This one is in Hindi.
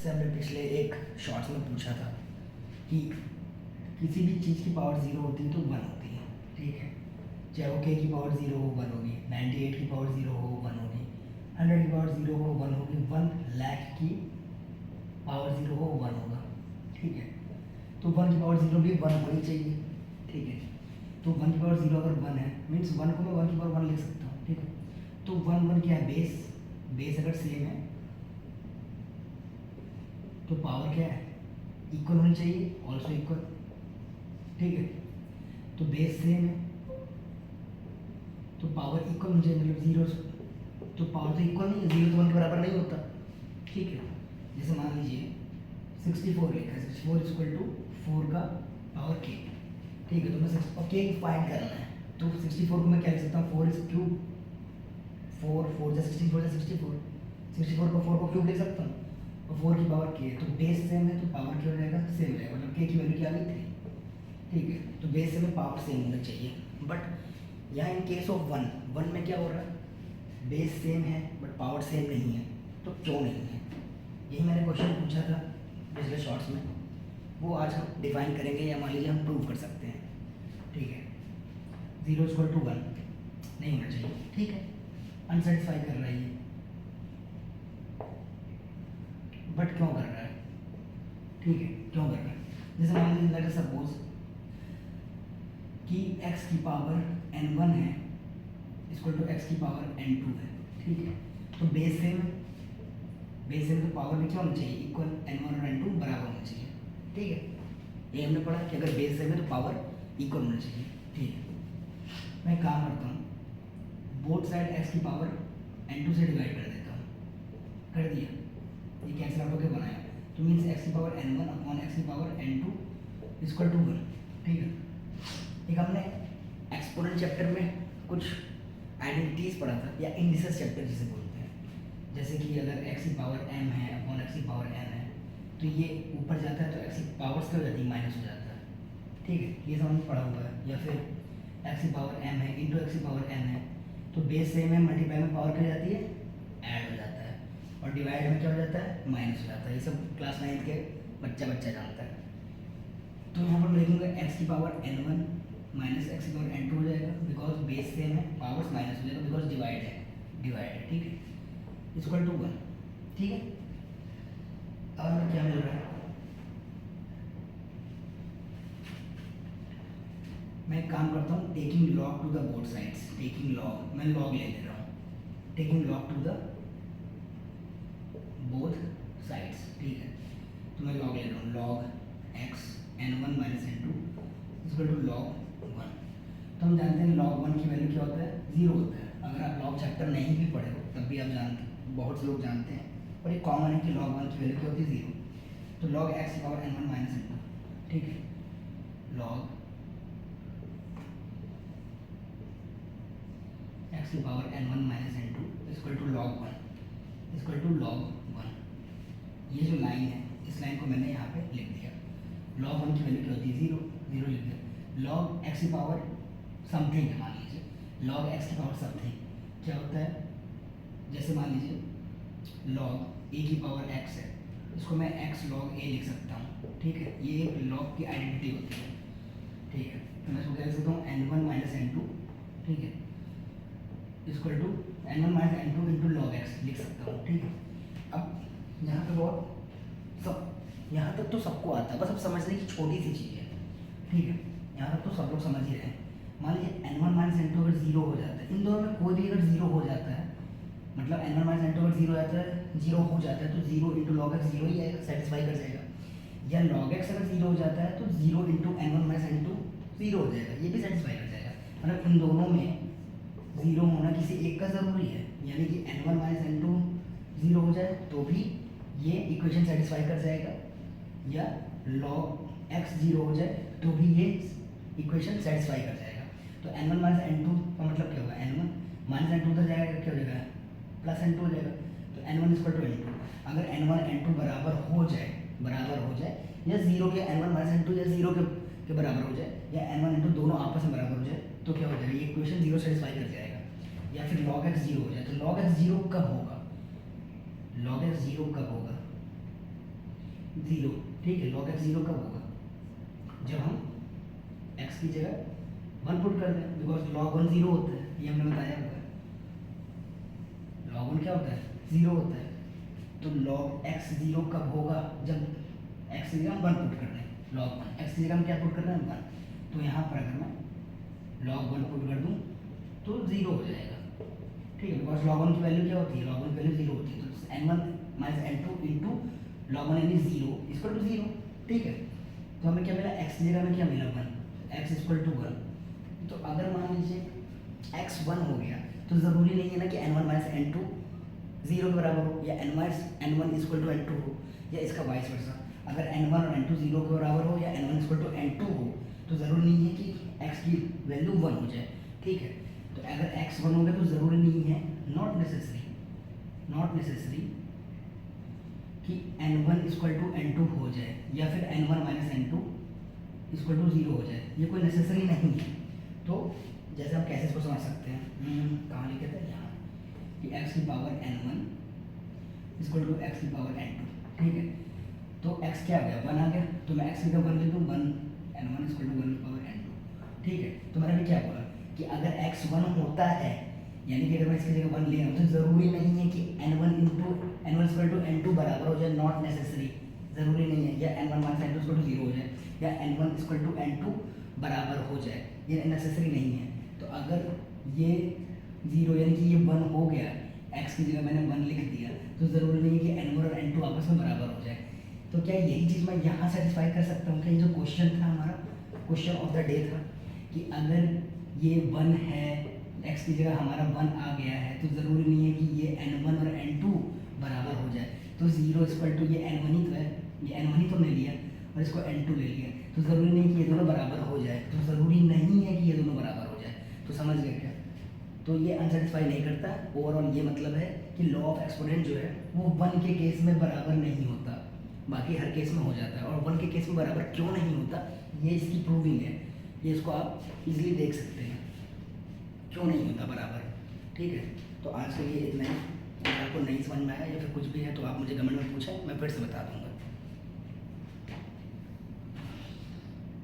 जैसे हमने पिछले एक शॉर्ट्स में पूछा था कि किसी भी चीज़ की पावर ज़ीरो होती है तो वन होती है, ठीक है। चाहे वो के की पावर ज़ीरो हो वन होगी, 98 की पावर ज़ीरो हो वन होगी, 100 की पावर ज़ीरो हो वन होगी, 1,00,000 की पावर ज़ीरो हो वन होगा, ठीक है। तो वन की पावर ज़ीरो भी वन होनी चाहिए, ठीक है। तो वन की पावर ज़ीरो अगर वन है मीन्स वन को मैं वन की पावर वन लिख सकता हूँ, ठीक है। तो वन वन क्या है, बेस। बेस अगर सेम है तो पावर क्या है, इक्वल होनी चाहिए, ऑल्सो इक्वल, ठीक है। तो बेस सेम है तो पावर इक्वल होनी चाहिए, मतलब जीरो। तो पावर तो इक्वल नहीं है, जीरो तो वन के बराबर नहीं होता, ठीक है। जैसे मान लीजिए 64 लिखा है, 64 इक्वल टू 4 का पावर के, ठीक है। तो मैं और के फाइंड करना है तो 64 को मैं क्या लिख सकता हूँ, 4 इज क्यूब, 4 4 जा 64 जा 64, 64 को 4 को क्यूब लिख सकता हूँ और 4 की पावर के। तो बेस सेम है तो पावर क्या हो जाएगा, सेम रहेगा, मतलब के की वैल्यू क्या आ गई 3, ठीक है। तो बेस सेम में पावर सेम होना चाहिए। बट यहाँ in case of one, one में क्या हो रहा है, बेस सेम है बट पावर सेम नहीं है, तो क्यों नहीं है, यही मैंने क्वेश्चन पूछा था पिछले शॉर्ट्स में, वो आज हम डिफाइन करेंगे या मान लीजिए हम प्रूव कर सकते हैं, ठीक है। 0 इक्वल टू 1 नहीं होना चाहिए, ठीक है, अनसेटिस्फाई कर रहा है ये, बट क्यों कर रहा है, ठीक है, क्यों कर रहा है। जैसे मान लीजिए लेट अस सपोज कि x की पावर n1 है इक्वल टू x की पावर n2 है, ठीक है। तो बेस सेम है, बेस सेम तो पावर भी क्या होनी चाहिए, इक्वल, n1 और n2 बराबर होना चाहिए, ठीक है। ये हमने पढ़ा कि अगर बेस सेम है तो पावर इक्वल होना चाहिए, ठीक है। मैं काम करता हूँ, बोथ साइड x की पावर n2 से डिवाइड कर देता हूँ, कर दिया, ये कैंसिल आउट होकर बनाया, तो मीन्स x की पावर n1 अपॉन x की पावर n2 इक्वल टू 1, ठीक है। एक हमने एक्सपोनेंट चैप्टर में कुछ आइडेंटिटीज पढ़ा था, या इंडिसेस चैप्टर जिसे बोलते हैं, जैसे कि अगर x की पावर m है अपॉन x की पावर n है तो ये ऊपर जाता है तो x की पावर्स क्या हो जाती है, माइनस हो जाता है, ठीक है। ये सब हमने पढ़ा हुआ है। या फिर x की पावर m है इंटू x की पावर n है तो बेस सेम है, मल्टीप्लाई में पावर क्या हो जाती है, ऐड हो जाता है, और डिवाइड में क्या हो जाता है, माइनस हो जाता है। ये सब क्लास 9 के बच्चा जानता है। तो यहाँ पर मैं लिखूँगा x की पावर n1 माइनस एक्स की पावर n2 हो जाएगा, बिकॉज बेस सेम है, पावर्स माइनस हो जाएगा बिकॉज डिवाइड है, ठीक है, इक्वल टू 1, ठीक है। अब हमें क्या मिल रहा है, मैं एक काम करता हूँ, taking log to the both sides, taking log, मैं लॉग ले रहा हूँ, taking log to the both sides, ठीक है। तो मैं लॉग ले रहा हूँ, log x n1 minus n2 equal to log 1। तो हम जानते हैं लॉग 1 की वैल्यू क्या होता है, 0 होता है। अगर आप लॉग चैप्टर नहीं भी पढ़े हो तब भी आप जानते, बहुत से लोग जानते हैं, और ये कॉमन है कि लॉग 1 की वैल्यू क्या होती है, 0। तो लॉग x की पावर n1 माइनस n2, ठीक है, लॉग x की power n1 minus n2 equal to log 1 equal to log 1। ये जो लाइन है इस लाइन को मैंने यहाँ पे लिख दिया, लॉग 1 की वैल्यू क्या होती है, 0, 0 लिख दिया। लॉग x की पावर समथिंग है, मान लीजिए लॉग x की पावर समथिंग क्या होता है, जैसे मान लीजिए लॉग a की पावर x है, इसको मैं x लॉग a लिख सकता हूँ, ठीक है। ये एक लॉग की आइडेंटिटी होती है, ठीक है। तो मैं इसको क्या लिख सकता हूँ, n1 माइनस n2, ठीक है, equal to n1 minus n2 into log x लिख सकता हूँ, ठीक है। अब यहाँ पे बहुत सब, यहाँ तक तो सबको आता है, बस अब समझने की छोटी सी चीज़ है, ठीक है। यहाँ तक तो सब लोग समझ ही रहे हैं। मान लीजिए n1 माइनस n2 अगर 0 हो जाता है, इन दोनों में कोई भी अगर 0 हो जाता है, मतलब n1 माइनस n2 अगर 0 हो जाता है, 0 हो जाता है तो 0 इंटू लॉग एक्स 0 ही आएगा, सेटिस्फाई कर जाएगा। या लॉग एक्स अगर 0 हो जाता है तो 0 इंटू n1 माइनस n2 0 हो जाएगा, ये भी सेटिस्फाई कर जाएगा। मतलब इन दोनों में 0 होना किसी एक का ज़रूरी है, यानी कि n1 माइनस n2 0 हो जाए तो भी ये इक्वेशन सेटिस्फाई कर जाएगा, या log x 0 हो जाए तो भी ये इक्वेशन सेटिस्फाई कर जाएगा। तो n1 माइनस n2 का मतलब क्या होगा, n1 माइनस n2 उधर जाएगा, क्या हो जाएगा, प्लस n2 हो जाएगा। तो n1 इक्वल टू n2, अगर n1 n2 बराबर हो जाए या 0 के n1 माइनस n2 या 0 के बराबर हो जाए, या n1 n2 दोनों आपस में बराबर हो जाए, तो क्या हो जाएगा, ये इक्वेशन 0 सेटिस्फाई कर जाएगा। या फिर log x 0 हो जाए, तो log x 0 कब होगा, log x 0 कब होगा, 0, ठीक है। log x 0 कब होगा? जब हम x की जगह 1 पुट कर दें, बिकॉज log 1 0 होता है, ये हमने बताया हुआ है। log 1 क्या होता है? 0 होता है। तो log x 0 कब होगा? जब x की जगह 1 पुट कर दें, log 1 x की जगह हम क्या पुट कर रहे हैं? 1। तो यहाँ पर अगर मैं log 1 पुट कर दूँ तो 0 हो जाएगा, ठीक है। बिकॉज log 1 की वैल्यू क्या होती है? log 1 की वैल्यू 0 होती है। तो n1 minus n2 into log 1 यानी 0 इक्वल टू 0, ठीक है। तो हमें क्या मिला? x की जगह में क्या मिला? 1, x इक्वल टू 1। तो अगर मान लीजिए x 1 हो गया तो ज़रूरी नहीं है ना कि n1 माइनस n2 0 के बराबर हो, या n minus n1 equal to n2 हो, या इसका वाइस वर्सा। अगर n1 और n2 0 के बराबर हो या n1 इक्वल टू n2 हो, तो ज़रूरी नहीं है कि x की वैल्यू 1 हो जाए, ठीक है। तो अगर x 1 हो गया तो ज़रूरी नहीं है, नॉट नेसेसरी कि n1 इक्वल टू n2 हो जाए, या फिर n1 minus n2 equal to 0 हो जाए, ये कोई नेसेसरी नहीं है। तो जैसे हम कैसे इसको समझ सकते हैं, कहाँ लिखे थे? यहाँ, कि x की power n1 equal to x की पावर n2, ठीक है। तो x क्या आ गया? 1 आ गया, तो मैं x की जगह 1 लिख दूँ, 1 n1 इक्वल टू 1 की पावर n2, ठीक है। तो मैंने भी क्या बोला कि अगर x 1 होता है, यानी कि अगर मैं इसकी जगह 1 ले आऊँ, तो ज़रूरी नहीं है कि n1 into n1 equal to n2 बराबर हो जाए, नॉट नेसेसरी, ज़रूरी नहीं है। या n1 minus n2 equal to 0 हो जाए, या n1 इक्वल टू n2 बराबर हो जाए, ये नेसेसरी नहीं है। तो अगर ये 0 यानी कि ये 1 हो गया, x की जगह मैंने 1 लिख दिया, तो ज़रूरी नहीं है कि n1 और n2 आपस में बराबर हो जाए। तो क्या यही चीज़ मैं यहाँ सेटिस्फाई कर सकता हूँ? क्या ये जो क्वेश्चन था हमारा, क्वेश्चन ऑफ द डे था, कि अगर ये 1 है, x की जगह हमारा 1 आ गया है, तो ज़रूरी नहीं है कि ये n1 और n2 बराबर हो जाए। तो 0 इक्वल टू ये n1 ही तो है, ये n1 ही तो हमने लिया और इसको n2 ले लिया, तो ज़रूरी नहीं कि ये दोनों बराबर हो जाए, तो ज़रूरी नहीं है कि ये दोनों बराबर हो जाए। तो समझ गए क्या? तो ये अनसेटिस्फाई नहीं करता। ओवरऑल ये मतलब है कि लॉ ऑफ एक्सपोनेंट जो है वो 1 के केस में बराबर नहीं होता, बाकी हर केस में हो जाता है। और 1 के केस में बराबर क्यों नहीं होता, ये इसकी प्रूविंग है, ये इसको आप इजीली देख सकते हैं क्यों नहीं होता बराबर, ठीक है। तो आज के लिए इतना ही। अगर आपको नहीं समझ में आया या फिर कुछ भी है तो आप मुझे कमेंट में पूछें, मैं फिर से बता दूंगा।